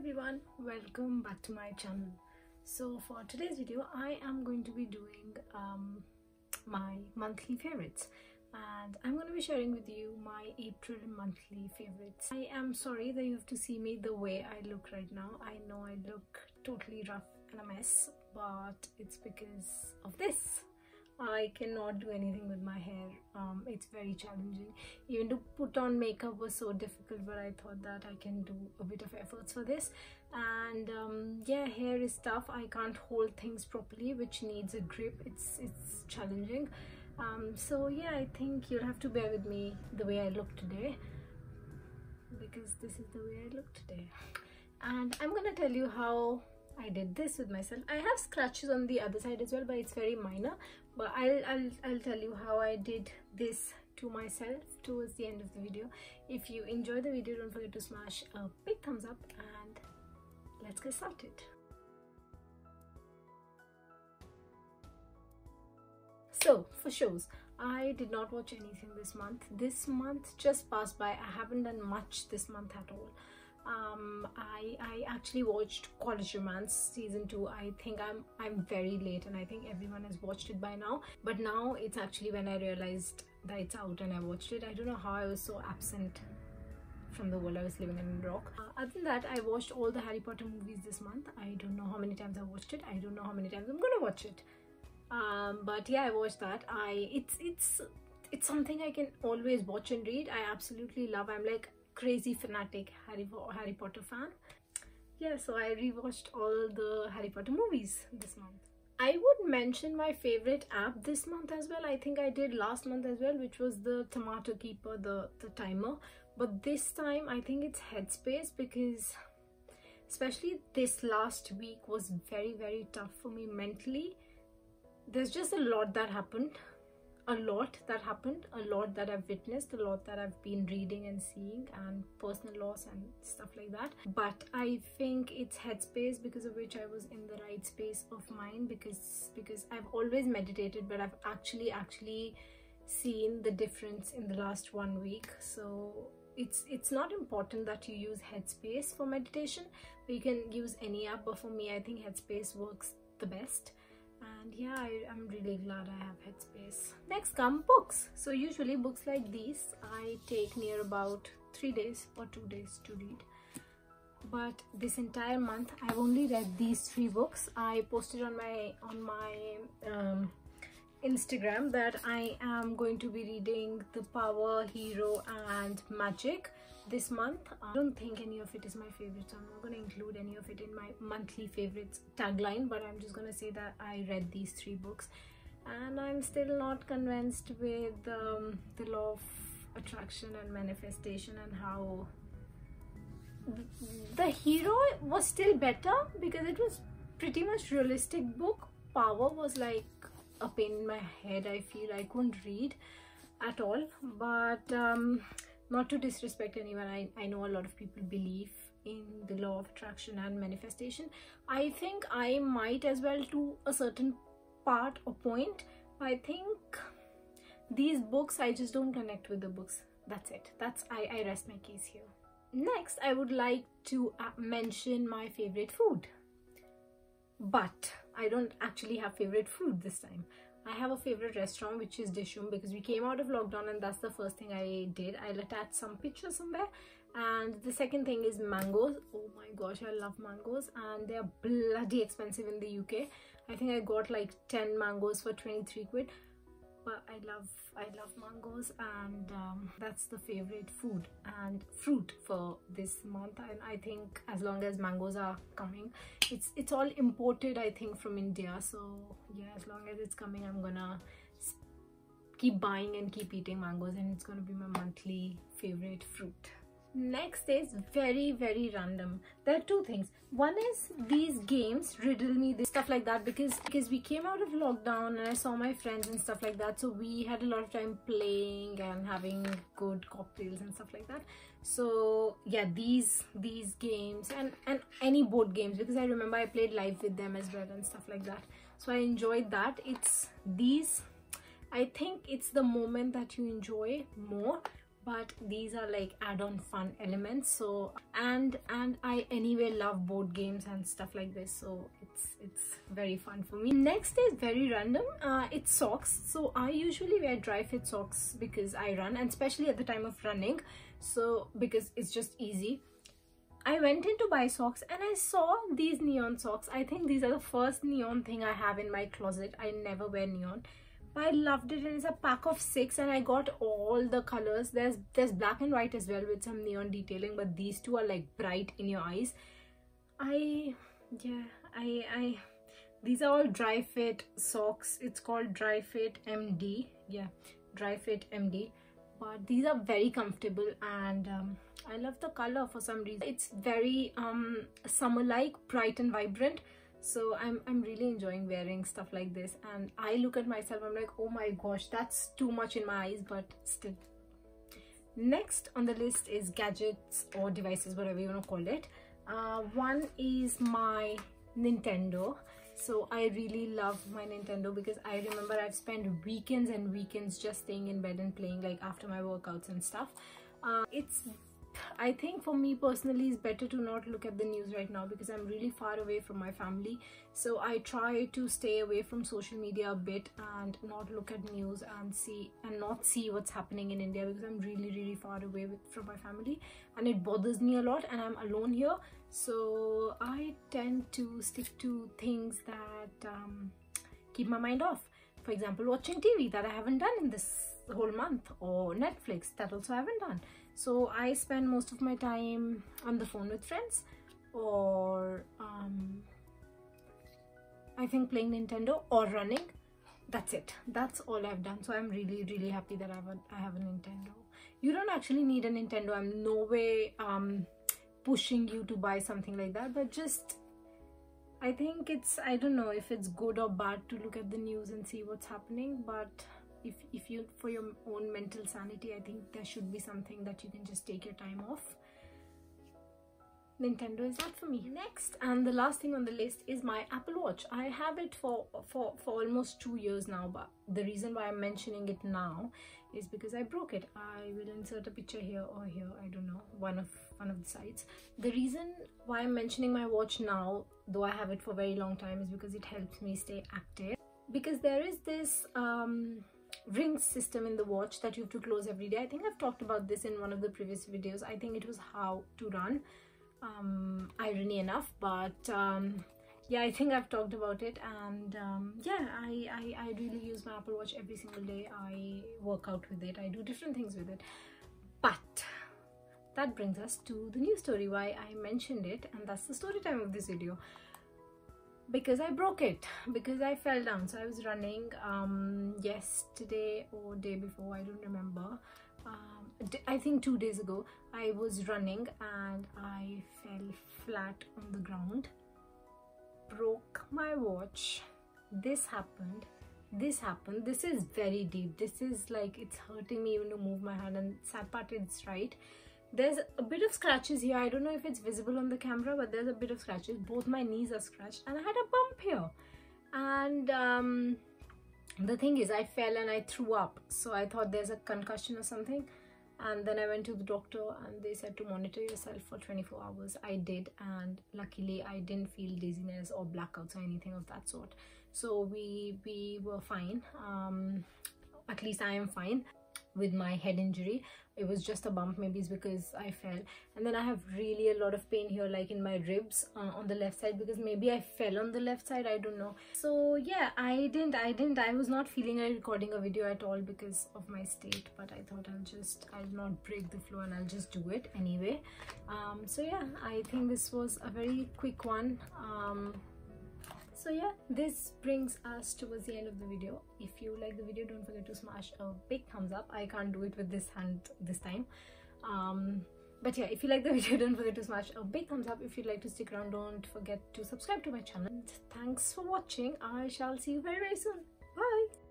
everyone, welcome back to my channel. So for today's video I am going to be doing my monthly favorites, and I'm going to be sharing with you my April monthly favorites. I am sorry that you have to see me the way I look right now. I know I look totally rough and a mess, but it's because of this. I cannot do anything with my hair. It's very challenging. Even to put on makeup was so difficult, but I thought that I can do a bit of efforts for this. And yeah, hair is tough. I can't hold things properly, which needs a grip. It's challenging. So yeah, I think you'll have to bear with me the way I look today, because this is the way I look today. And I'm gonna tell you how I did this with myself. I have scratches on the other side as well, but it's very minor. But I'll tell you how I did this to myself towards the end of the video. If you enjoyed the video, don't forget to smash a big thumbs up, and let's get started. So for shows, I did not watch anything this month. This month just passed by. I haven't done much this month at all. I actually watched College Romance season 2. I think I'm very late, and I think everyone has watched it by now, but now it's actually when I realized that it's out and I watched it. I don't know how I was so absent from the world I was living in rock. Other than that, I watched all the Harry Potter movies this month. I don't know how many times I watched it. I don't know how many times I'm gonna watch it. But yeah, I watched that. It's something I can always watch and read. I absolutely love. I'm like crazy fanatic Harry Potter fan. Yeah, so I rewatched all the Harry Potter movies this month. I would mention my favorite app this month as well. I think I did last month as well, which was the Tomato Keeper, the timer. But this time I think it's Headspace, because especially this last week was very tough for me mentally. There's just a lot that happened. A lot that I've witnessed, a lot that I've been reading and seeing, and personal loss and stuff like that. But I think it's Headspace, because of which I was in the right space of mind, because I've always meditated, but I've actually seen the difference in the last 1 week. So it's not important that you use Headspace for meditation, but you can use any app. But for me, I think Headspace works the best. And yeah, I'm really glad I have Headspace. Next come books. So usually books like these I take near about 3 days or 2 days to read. But this entire month I've only read these 3 books. I posted on my Instagram that I am going to be reading The Power, Hero and Magic this month. I don't think any of it is my favorite, so I'm not going to include any of it in my monthly favorites tagline, but I'm just going to say that I read these 3 books, and I'm still not convinced with the law of attraction and manifestation, and how the hero was still better because it was pretty much realistic book. Power was like a pain in my head. I feel I couldn't read at all. But not to disrespect anyone, I know a lot of people believe in the law of attraction and manifestation. I think I might as well to a certain part or point. I think these books, I just don't connect with the books. That's it. I rest my case here. Next, I would like to mention my favorite food. But I don't actually have favorite food this time. I have a favorite restaurant, which is Dishoom, because we came out of lockdown and that's the first thing I did. I'll attach some pictures somewhere. And the second thing is mangoes. Oh my gosh, I love mangoes, and they're bloody expensive in the UK. I think I got like 10 mangoes for 23 quid. But I love mangoes, and that's the favorite food and fruit for this month. And I think as long as mangoes are coming, it's all imported, I think, from India. So yeah, as long as it's coming, I'm gonna keep buying and keep eating mangoes, and it's gonna be my monthly favorite fruit. Next is very random. There are 2 things. One is these games, Riddle Me, this stuff like that, because we came out of lockdown and I saw my friends and stuff like that, so we had a lot of time playing and having good cocktails and stuff like that. So yeah, these games and any board games, because I remember I played live with them as well and stuff like that, so I enjoyed that. It's these, I think it's the moment that you enjoy more but these are like add-on fun elements. So and I anyway love board games and stuff like this, so it's very fun for me. Next is very random. It's socks. So I usually wear dry fit socks because I run, and especially at the time of running, so because it's just easy. I went in to buy socks and I saw these neon socks. I think these are the first neon thing I have in my closet. I never wear neon, but I loved it, and it's a pack of 6 and I got all the colors. There's black and white as well with some neon detailing, but these two are like bright in your eyes. These are all dry fit socks. It's called Dry Fit MD. Yeah, Dry Fit MD. But these are very comfortable, and I love the color for some reason. It's very summer-like, bright and vibrant. So I'm really enjoying wearing stuff like this, and I look at myself, I'm like, oh my gosh, that's too much in my eyes, but still. Next on the list is gadgets or devices, whatever you want to call it. One is my Nintendo. So I really love my Nintendo because I remember I've spent weekends and weekends just staying in bed and playing, like after my workouts and stuff. I think for me personally, it's better to not look at the news right now because I'm really far away from my family. So I try to stay away from social media a bit and not look at news and not see what's happening in India, because I'm really far away from my family, and it bothers me a lot, and I'm alone here. So I tend to stick to things that keep my mind off. For example, watching TV, that I haven't done in this whole month, or Netflix, that also I haven't done. So I spend most of my time on the phone with friends, or I think playing Nintendo or running. That's it. That's all I've done. So I'm really happy that I have a Nintendo. You don't actually need a Nintendo. I'm no way pushing you to buy something like that, but just, I think I don't know if it's good or bad to look at the news and see what's happening, but if you, for your own mental sanity, I think there should be something that you can just take your time off. Nintendo is not for me. Next, and the last thing on the list, is my Apple Watch. I have it for almost 2 years now, but the reason why I'm mentioning it now is because I broke it. I will insert a picture here or here, I don't know, one of the sides. The reason why I'm mentioning my watch now, though I have it for a very long time, is because it helps me stay active. Because there is this ring system in the watch that you have to close every day. I think I've talked about this in one of the previous videos. I think it was how to run, irony enough, but yeah, I think I've talked about it. And yeah, I really use my Apple Watch every single day. I work out with it, I do different things with it. But that brings us to the new story, why I mentioned it, and that's the story time of this video. Because I broke it, because I fell down. So I was running yesterday or day before, I don't remember. I think 2 days ago, I was running and I fell flat on the ground, broke my watch. This happened. This is very deep. This is like, it's hurting me even to move my hand, and sad part is right. There's a bit of scratches here. I don't know if it's visible on the camera, but there's a bit of scratches. Both my knees are scratched, and I had a bump here. And the thing is, I fell and I threw up. So I thought there's a concussion or something. And then I went to the doctor and they said to monitor yourself for 24 hours. I did, and luckily I didn't feel dizziness or blackouts or anything of that sort. So we were fine. At least I am fine with my head injury. It was just a bump, maybe it's because I fell. And then I have really a lot of pain here, like in my ribs on the left side, because maybe I fell on the left side, I don't know. So yeah, I was not feeling like recording a video at all because of my state, but I thought I'll not break the flow and I'll just do it anyway. So yeah, I think this was a very quick one. So yeah, this brings us towards the end of the video. If you like the video, don't forget to smash a big thumbs up. I can't do it with this hand this time. But yeah, if you like the video, don't forget to smash a big thumbs up. If you'd like to stick around, don't forget to subscribe to my channel. And thanks for watching. I shall see you very soon. Bye!